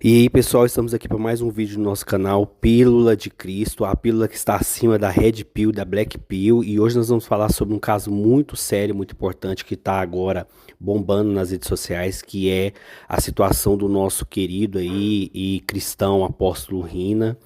E aí, pessoal, estamos aqui para mais um vídeo no nosso canal Pílula de Cristo, a pílula que está acima da Red Pill, da Black Pill, e hoje nós vamos falar sobre um caso muito sério, muito importante que está agora bombando nas redes sociais, que é a situação do nosso querido aí e cristão apóstolo Rina,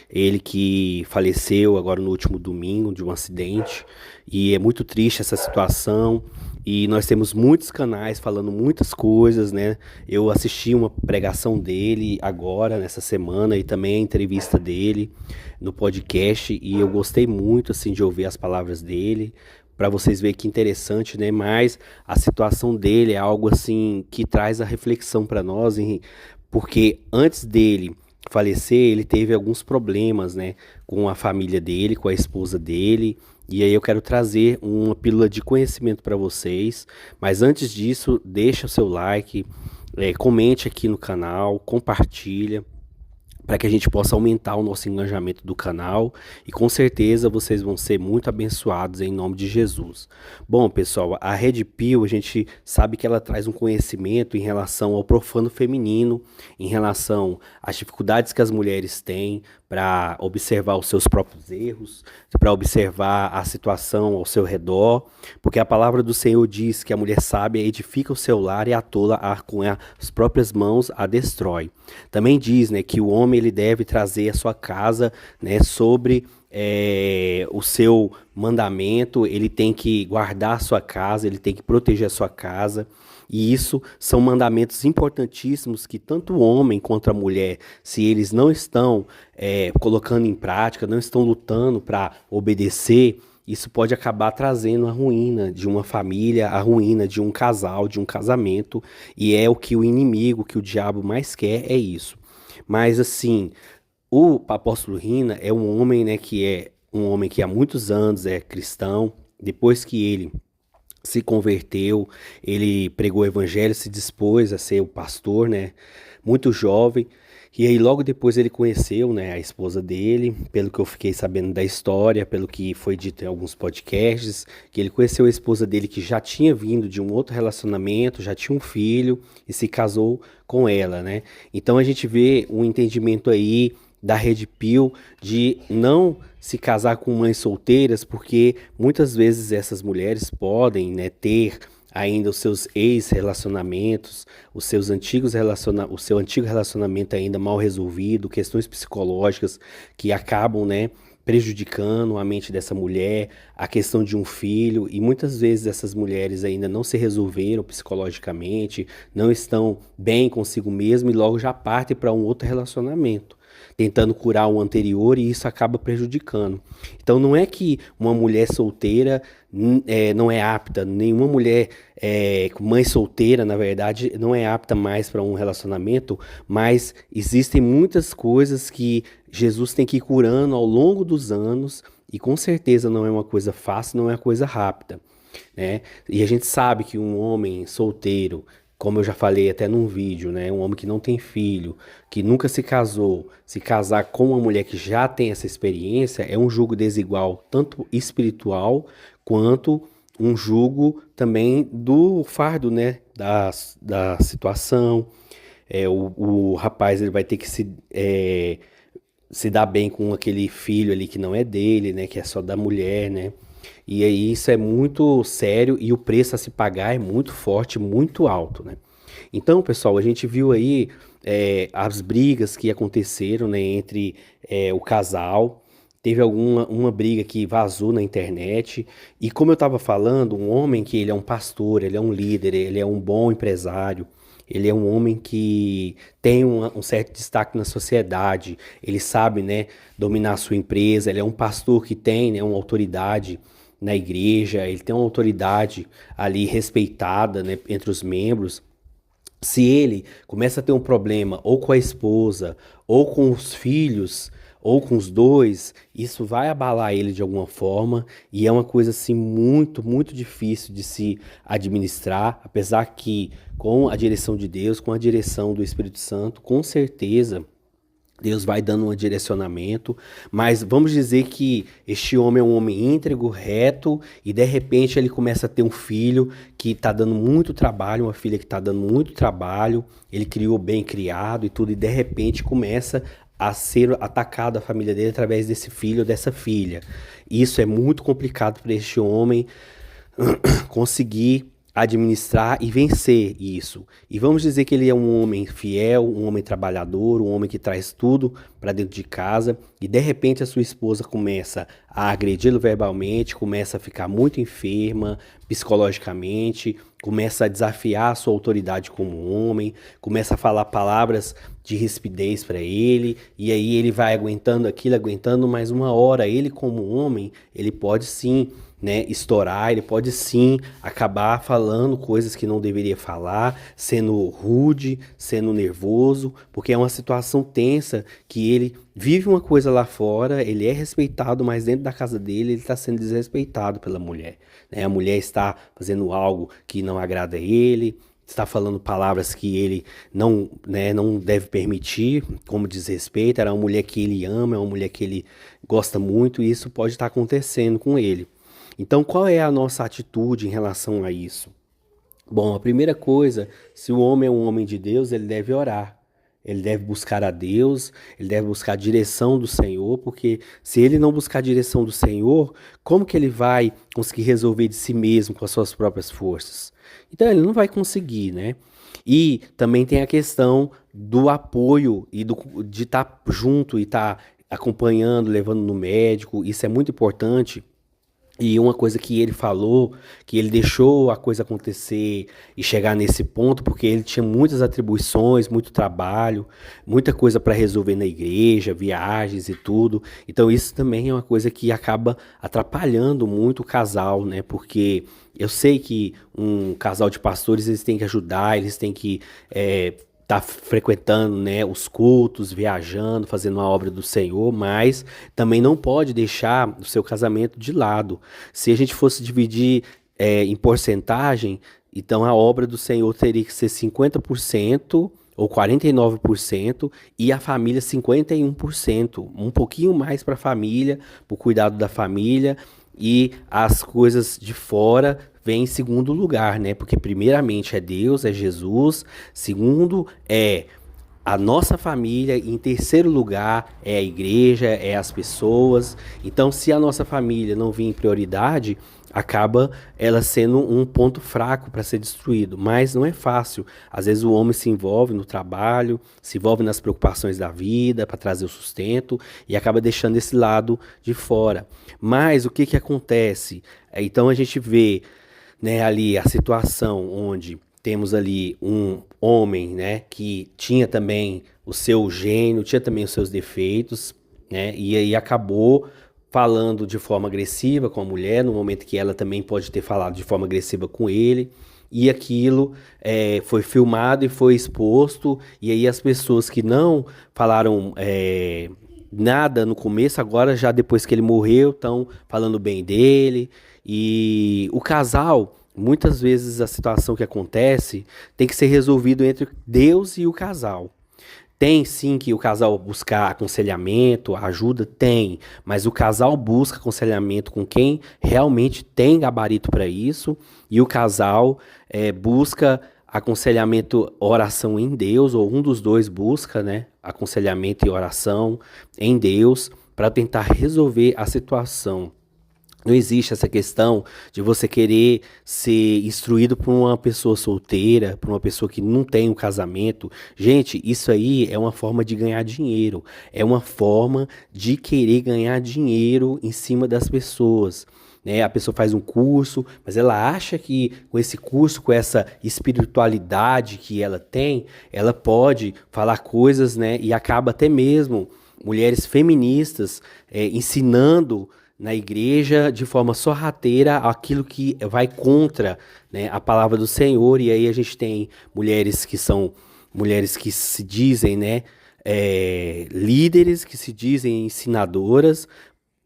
ele que faleceu agora no último domingo de um acidente, e é muito triste essa situação. E nós temos muitos canais falando muitas coisas, né? Eu assisti uma pregação dele agora, nessa semana, e também a entrevista dele no podcast, e eu gostei muito, assim, de ouvir as palavras dele, para vocês verem que interessante, né? Mas a situação dele é algo, assim, que traz a reflexão para nós, porque antes dele falecer, ele teve alguns problemas, né? Com a família dele, com a esposa dele, e aí eu quero trazer uma pílula de conhecimento para vocês, mas antes disso, deixa o seu like, comente aqui no canal, compartilha, para que a gente possa aumentar o nosso engajamento do canal e com certeza vocês vão ser muito abençoados em nome de Jesus. Bom, pessoal, a Red Pill, a gente sabe que ela traz um conhecimento em relação ao profano feminino, em relação às dificuldades que as mulheres têm para observar os seus próprios erros, para observar a situação ao seu redor, porque a palavra do Senhor diz que a mulher sábia edifica o seu lar e a tola com as próprias mãos a destrói. Também diz, né, que o homem ele deve trazer a sua casa, né, sobre o seu mandamento, ele tem que guardar a sua casa, ele tem que proteger a sua casa. E isso são mandamentos importantíssimos que tanto o homem quanto a mulher, se eles não estão colocando em prática, não estão lutando para obedecer, isso pode acabar trazendo a ruína de uma família, a ruína de um casal, de um casamento, e é o que o inimigo, que o diabo mais quer, é isso. Mas assim, o apóstolo Rina é um homem, né, que é um homem que há muitos anos é cristão. Depois que ele se converteu, ele pregou o evangelho, se dispôs a ser o pastor, né, muito jovem. E aí logo depois ele conheceu, né, a esposa dele, pelo que eu fiquei sabendo da história, pelo que foi dito em alguns podcasts, que ele conheceu a esposa dele que já tinha vindo de um outro relacionamento, já tinha um filho e se casou com ela, né? Então a gente vê um entendimento aí da Red Pill de não se casar com mães solteiras, porque muitas vezes essas mulheres podem, né, ter ainda os seus ex-relacionamentos, o seu antigo relacionamento ainda mal resolvido, questões psicológicas que acabam, né, prejudicando a mente dessa mulher, a questão de um filho, e muitas vezes essas mulheres ainda não se resolveram psicologicamente, não estão bem consigo mesmo e logo já partem para um outro relacionamento, tentando curar o anterior, e isso acaba prejudicando. Então não é que uma mulher solteira não é apta, nenhuma mulher mãe solteira, na verdade, não é apta mais para um relacionamento, mas existem muitas coisas que Jesus tem que ir curando ao longo dos anos, e com certeza não é uma coisa fácil, não é uma coisa rápida, né? E a gente sabe que um homem solteiro, como eu já falei até num vídeo, né, um homem que não tem filho, que nunca se casou, se casar com uma mulher que já tem essa experiência, é um jugo desigual, tanto espiritual quanto um jugo também do fardo, né, da situação. O rapaz ele vai ter que se dar bem com aquele filho ali que não é dele, né, que é só da mulher, né? E aí isso é muito sério e o preço a se pagar é muito forte, muito alto, né? Então, pessoal, a gente viu aí as brigas que aconteceram, né, entre o casal. Teve uma briga que vazou na internet. E como eu estava falando, um homem que ele é um pastor, ele é um líder, ele é um bom empresário. Ele é um homem que tem um certo destaque na sociedade. Ele sabe, né, dominar a sua empresa. Ele é um pastor que tem, né, uma autoridade na igreja. Ele tem uma autoridade ali respeitada, né, entre os membros. Se ele começa a ter um problema ou com a esposa, ou com os filhos, ou com os dois, isso vai abalar ele de alguma forma, e é uma coisa assim muito, muito difícil de se administrar, apesar que com a direção de Deus, com a direção do Espírito Santo, com certeza Deus vai dando um direcionamento, mas vamos dizer que este homem é um homem íntegro, reto, e de repente ele começa a ter um filho que está dando muito trabalho, uma filha que está dando muito trabalho, ele criou bem criado e tudo, e de repente começa a ser atacado a família dele através desse filho ou dessa filha. Isso é muito complicado para este homem conseguir administrar e vencer isso. E vamos dizer que ele é um homem fiel, um homem trabalhador, um homem que traz tudo para dentro de casa e de repente a sua esposa começa a agredi-lo verbalmente, começa a ficar muito enferma psicologicamente, começa a desafiar a sua autoridade como homem, começa a falar palavras de rispidez para ele, e aí ele vai aguentando aquilo, aguentando, mas uma hora ele como homem, ele pode sim, né, estourar, ele pode sim acabar falando coisas que não deveria falar, sendo rude, sendo nervoso, porque é uma situação tensa que ele vive uma coisa lá fora, ele é respeitado, mas dentro da casa dele ele está sendo desrespeitado pela mulher, né? A mulher está fazendo algo que não agrada a ele, está falando palavras que ele não, né, não deve permitir, como desrespeito. Era uma mulher que ele ama, é uma mulher que ele gosta muito, e isso pode estar acontecendo com ele. Então, qual é a nossa atitude em relação a isso? Bom, a primeira coisa, se o homem é um homem de Deus, ele deve orar. Ele deve buscar a Deus, ele deve buscar a direção do Senhor, porque se ele não buscar a direção do Senhor, como que ele vai conseguir resolver de si mesmo com as suas próprias forças? Então ele não vai conseguir, né? E também tem a questão do apoio e de estar junto e estar acompanhando, levando no médico. Isso é muito importante. E uma coisa que ele falou, que ele deixou a coisa acontecer e chegar nesse ponto, porque ele tinha muitas atribuições, muito trabalho, muita coisa para resolver na igreja, viagens e tudo. Então isso também é uma coisa que acaba atrapalhando muito o casal, né? Porque eu sei que um casal de pastores, eles têm que ajudar, eles têm que tá frequentando, né, os cultos, viajando, fazendo a obra do Senhor, mas também não pode deixar o seu casamento de lado. Se a gente fosse dividir em porcentagem, então a obra do Senhor teria que ser 50% ou 49% e a família 51%, um pouquinho mais para a família, para o cuidado da família, e as coisas de fora vêm em segundo lugar, né? Porque primeiramente é Deus, é Jesus, segundo é a nossa família, e em terceiro lugar é a igreja, é as pessoas. Então, se a nossa família não vir em prioridade, acaba ela sendo um ponto fraco para ser destruído. Mas não é fácil. Às vezes o homem se envolve no trabalho, se envolve nas preocupações da vida para trazer o sustento e acaba deixando esse lado de fora. Mas o que que acontece? Então a gente vê, né, ali a situação onde temos ali um homem, né, que tinha também o seu gênio, tinha também os seus defeitos, né, e aí acabou falando de forma agressiva com a mulher, no momento que ela também pode ter falado de forma agressiva com ele, e aquilo foi filmado e foi exposto, e aí as pessoas que não falaram nada no começo, agora já depois que ele morreu, estão falando bem dele, e o casal, muitas vezes a situação que acontece tem que ser resolvido entre Deus e o casal. Tem sim que o casal buscar aconselhamento, ajuda, tem, mas o casal busca aconselhamento com quem realmente tem gabarito para isso, e o casal busca aconselhamento, oração em Deus, ou um dos dois busca, né, aconselhamento e oração em Deus para tentar resolver a situação. Não existe essa questão de você querer ser instruído por uma pessoa solteira, por uma pessoa que não tem um casamento. Gente, isso aí é uma forma de ganhar dinheiro. É uma forma de querer ganhar dinheiro em cima das pessoas. Né? A pessoa faz um curso, mas ela acha que com esse curso, com essa espiritualidade que ela tem, ela pode falar coisas, né? E acaba até mesmo mulheres feministas ensinando na igreja de forma sorrateira aquilo que vai contra, né, a palavra do Senhor. E aí a gente tem mulheres que são mulheres que se dizem, né, líderes, que se dizem ensinadoras,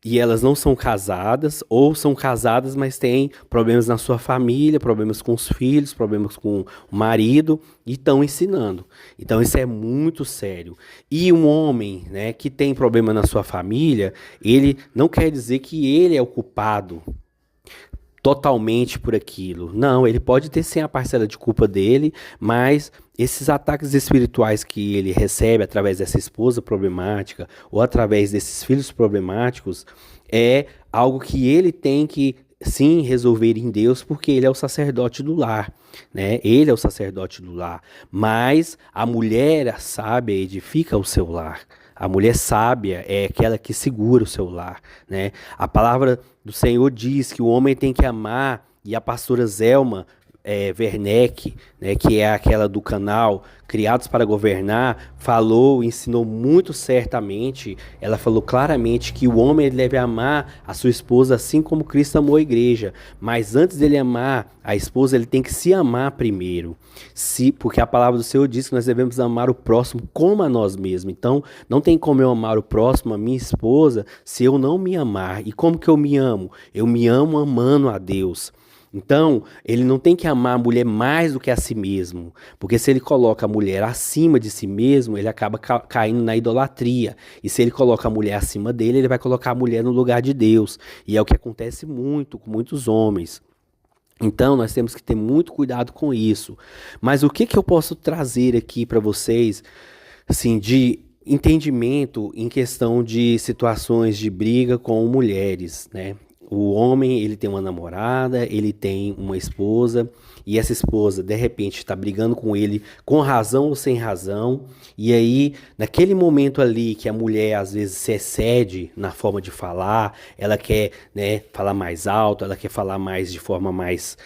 e elas não são casadas, ou são casadas, mas têm problemas na sua família, problemas com os filhos, problemas com o marido, e estão ensinando. Então isso é muito sério. E um homem, né, que tem problema na sua família, ele não quer dizer que ele é o culpado totalmente por aquilo. Não, ele pode ter sim a parcela de culpa dele, mas esses ataques espirituais que ele recebe através dessa esposa problemática ou através desses filhos problemáticos é algo que ele tem que sim resolver em Deus, porque ele é o sacerdote do lar, né? Ele é o sacerdote do lar, mas a mulher sábia edifica o seu lar. A mulher sábia é aquela que segura o seu lar, né? A palavra do Senhor diz que o homem tem que amar, e a pastora Zelma Werneck, né, que é aquela do canal Criados para Governar, falou, ensinou muito certamente, ela falou claramente que o homem ele deve amar a sua esposa assim como Cristo amou a igreja, mas antes dele amar a esposa, ele tem que se amar primeiro, porque a palavra do Senhor diz que nós devemos amar o próximo como a nós mesmos. Então, não tem como eu amar o próximo, a minha esposa, se eu não me amar. E como que eu me amo? Eu me amo amando a Deus. Então, ele não tem que amar a mulher mais do que a si mesmo, porque se ele coloca a mulher acima de si mesmo, ele acaba caindo na idolatria. E se ele coloca a mulher acima dele, ele vai colocar a mulher no lugar de Deus. E é o que acontece muito com muitos homens. Então, nós temos que ter muito cuidado com isso. Mas o que que eu posso trazer aqui para vocês, assim, de entendimento em questão de situações de briga com mulheres, né? O homem, ele tem uma namorada, ele tem uma esposa, e essa esposa, de repente, está brigando com ele com razão ou sem razão, e aí, naquele momento ali que a mulher, às vezes, se excede na forma de falar, ela quer, né, falar mais alto, ela quer falar mais de forma mais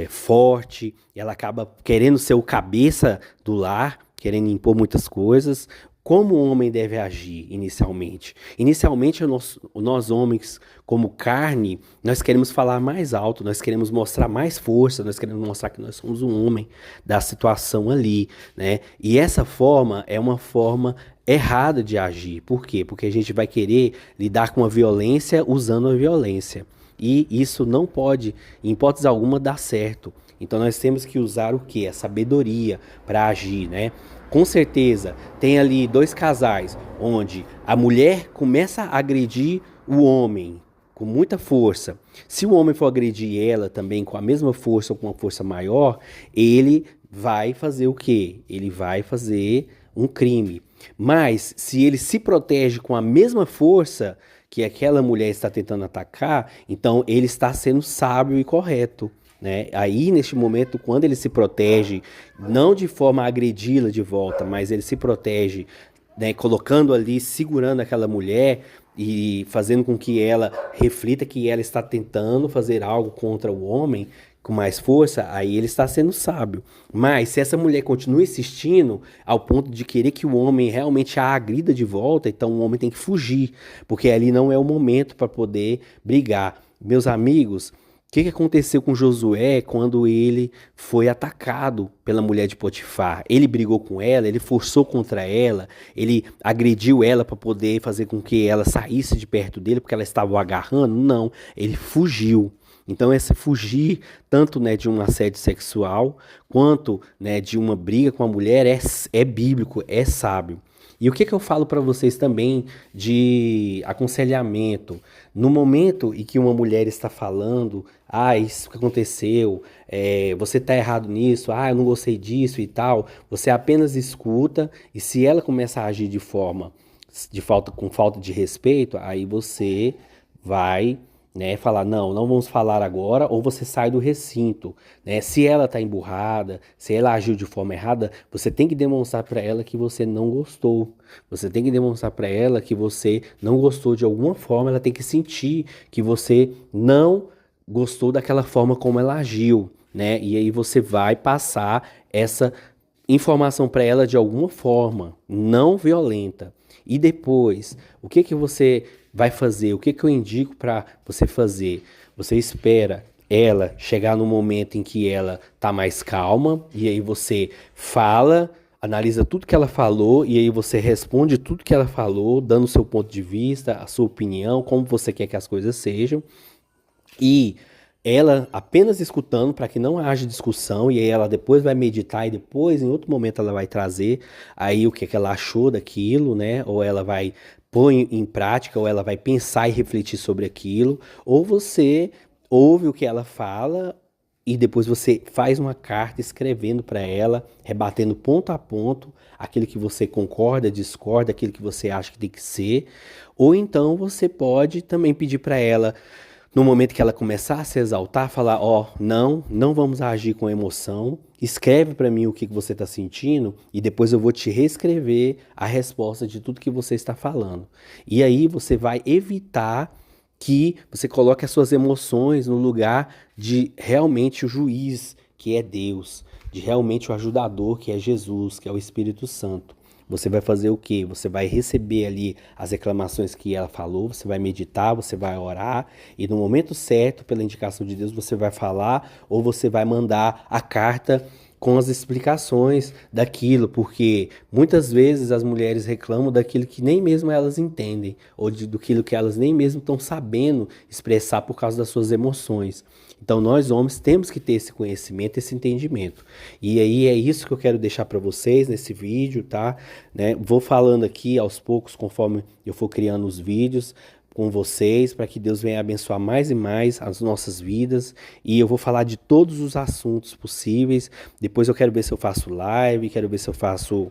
forte, ela acaba querendo ser o cabeça do lar, querendo impor muitas coisas. Como o homem deve agir inicialmente? Inicialmente, nós homens, como carne, nós queremos falar mais alto, nós queremos mostrar mais força, nós queremos mostrar que nós somos um homem da situação ali, né? E essa forma é uma forma errada de agir. Por quê? Porque a gente vai querer lidar com a violência usando a violência. E isso não pode, em hipótese alguma, dar certo. Então nós temos que usar o quê? A sabedoria para agir, né? Com certeza, tem ali dois casais onde a mulher começa a agredir o homem com muita força. Se o homem for agredir ela também com a mesma força ou com uma força maior, ele vai fazer o quê? Ele vai fazer um crime. Mas se ele se protege com a mesma força que aquela mulher está tentando atacar, então ele está sendo sábio e correto. Né? Aí, neste momento, quando ele se protege, não de forma a agredi-la de volta, mas ele se protege, né, colocando ali, segurando aquela mulher e fazendo com que ela reflita que ela está tentando fazer algo contra o homem com mais força, aí ele está sendo sábio. Mas se essa mulher continua insistindo ao ponto de querer que o homem realmente a agrida de volta, então o homem tem que fugir, porque ali não é o momento para poder brigar. Meus amigos, o que aconteceu com Josué quando ele foi atacado pela mulher de Potifar? Ele brigou com ela, ele forçou contra ela, ele agrediu ela para poder fazer com que ela saísse de perto dele porque ela estava o agarrando? Não, ele fugiu. Então esse fugir, tanto, né, de um assédio sexual, quanto, né, de uma briga com a mulher é bíblico, é sábio. E o que que eu falo para vocês também de aconselhamento? No momento em que uma mulher está falando, isso que aconteceu, você está errado nisso, eu não gostei disso e tal, você apenas escuta, e se ela começa a agir com falta de respeito, aí você vai, né, falar, não vamos falar agora, ou você sai do recinto, né? Se ela está emburrada, se ela agiu de forma errada, você tem que demonstrar para ela que você não gostou. Você tem que demonstrar para ela que você não gostou de alguma forma, ela tem que sentir que você não gostou daquela forma como ela agiu, né? E aí você vai passar essa informação para ela de alguma forma, não violenta. E depois, o que que você vai fazer? O que que eu indico para você fazer? Você espera ela chegar no momento em que ela tá mais calma e aí você fala analisa tudo que ela falou e aí você responde tudo que ela falou, dando o seu ponto de vista, a sua opinião, como você quer que as coisas sejam. E ela apenas escutando para que não haja discussão, e aí ela depois vai meditar e depois em outro momento ela vai trazer aí o que, que ela achou daquilo, né? Ou ela vai pôr em prática, ou ela vai pensar e refletir sobre aquilo, ou você ouve o que ela fala e depois você faz uma carta escrevendo para ela, rebatendo ponto a ponto aquilo que você concorda, discorda, aquilo que você acha que tem que ser, ou então você pode também pedir para ela no momento que ela começar a se exaltar, falar, ó, não vamos agir com emoção, escreve para mim o que você está sentindo e depois eu vou te reescrever a resposta de tudo que você está falando. E aí você vai evitar que você coloque as suas emoções no lugar de realmente o juiz, que é Deus, de realmente o ajudador, que é Jesus, que é o Espírito Santo. Você vai fazer o quê? Você vai receber ali as reclamações que ela falou, você vai meditar, você vai orar e no momento certo, pela indicação de Deus, você vai falar ou você vai mandar a carta com as explicações daquilo, porque muitas vezes as mulheres reclamam daquilo que nem mesmo elas entendem, ou do que elas nem mesmo estão sabendo expressar por causa das suas emoções. Então nós homens temos que ter esse conhecimento, esse entendimento. E aí é isso que eu quero deixar para vocês nesse vídeo, tá? Né? Vou falando aqui aos poucos conforme eu for criando os vídeos com vocês, para que Deus venha abençoar mais e mais as nossas vidas. E eu vou falar de todos os assuntos possíveis. Depois eu quero ver se eu faço live, quero ver se eu faço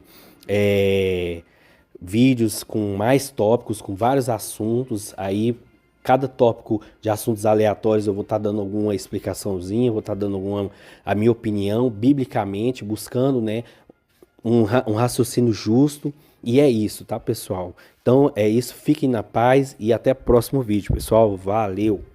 vídeos com mais tópicos, com vários assuntos. Aí, cada tópico de assuntos aleatórios eu vou estar dando alguma explicaçãozinha, vou estar dando a minha opinião, biblicamente, buscando, né, um raciocínio justo. E é isso, tá, pessoal? Então é isso, fiquem na paz e até o próximo vídeo, pessoal. Valeu!